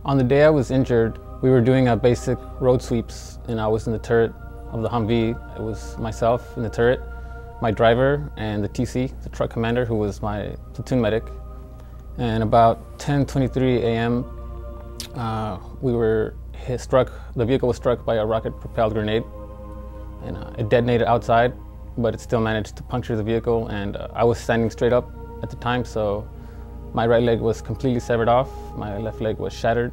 On the day I was injured, we were doing a basic road sweeps, and I was in the turret of the Humvee. It was myself in the turret, my driver, and the TC, the truck commander, who was my platoon medic. And about 10:23 a.m., the vehicle was struck by a rocket-propelled grenade, and it detonated outside, but it still managed to puncture the vehicle, and I was standing straight up at the time, so my right leg was completely severed off, my left leg was shattered,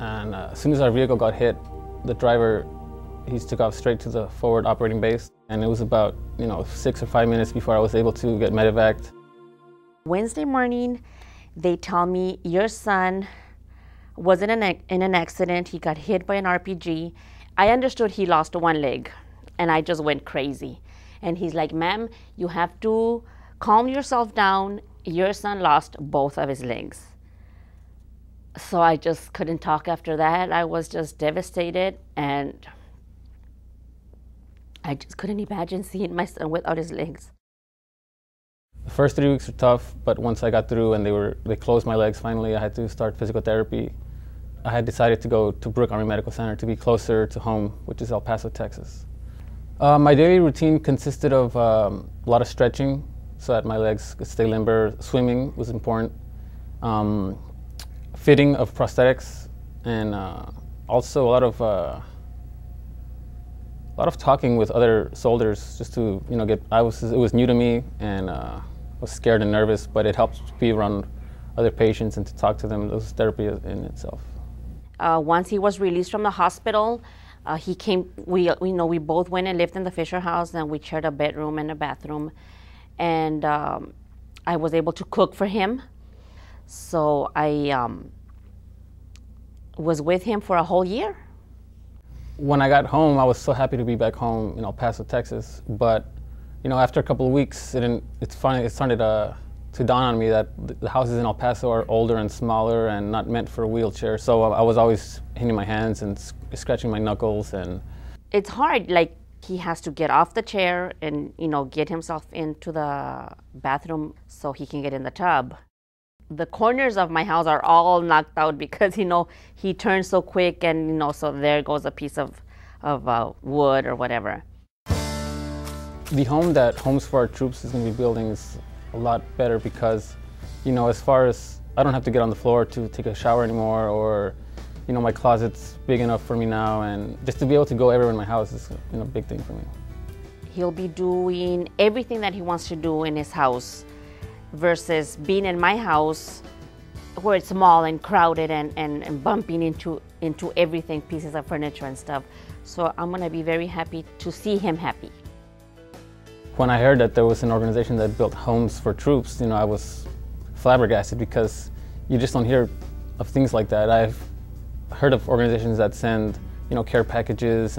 and as soon as our vehicle got hit, the driver, he took off straight to the forward operating base, and it was about 6 or 5 minutes before I was able to get medevaced. Wednesday morning, they tell me, your son was in an accident, he got hit by an RPG. I understood he lost one leg, and I just went crazy. And he's like, ma'am, you have to calm yourself down. Your son lost both of his legs. So I just couldn't talk after that. I was just devastated, and I just couldn't imagine seeing my son without his legs. The first 3 weeks were tough, but once I got through and they closed my legs finally, I had to start physical therapy. I had decided to go to Brooke Army Medical Center to be closer to home, which is El Paso, Texas. My daily routine consisted of a lot of stretching, so that my legs could stay limber. Swimming was important. Fitting of prosthetics, and also a lot of talking with other soldiers, just to it was new to me, and I was scared and nervous, but it helped be around other patients and to talk to them. It was therapy in itself. Once he was released from the hospital, he came. We both went and lived in the Fisher house, and we shared a bedroom and a bathroom. And I was able to cook for him. So I was with him for a whole year. When I got home, I was so happy to be back home in El Paso, Texas. But after a couple of weeks, it started to dawn on me that the houses in El Paso are older and smaller and not meant for a wheelchair. So I was always hitting my hands and scratching my knuckles, and it's hard. Like, he has to get off the chair and, get himself into the bathroom so he can get in the tub. The corners of my house are all knocked out because, he turns so quick, and, so there goes a piece of wood or whatever. The home that Homes for Our Troops is going to be building is a lot better because, as far as I don't have to get on the floor to take a shower anymore, or my closet's big enough for me now, and just to be able to go everywhere in my house is a big thing for me. He'll be doing everything that he wants to do in his house versus being in my house where it's small and crowded and bumping into everything, pieces of furniture and stuff. So I'm going to be very happy to see him happy. When I heard that there was an organization that built homes for troops, I was flabbergasted because you just don't hear of things like that. I've heard of organizations that send, care packages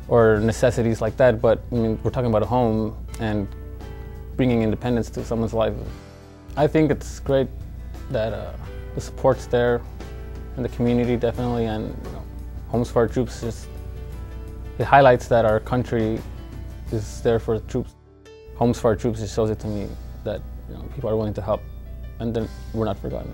or necessities like that, but we're talking about a home and bringing independence to someone's life. I think it's great that the support's there in the community, definitely, and Homes for Our Troops it highlights that our country is there for the troops. Homes for Our Troops just shows it to me that people are willing to help, and then we're not forgotten.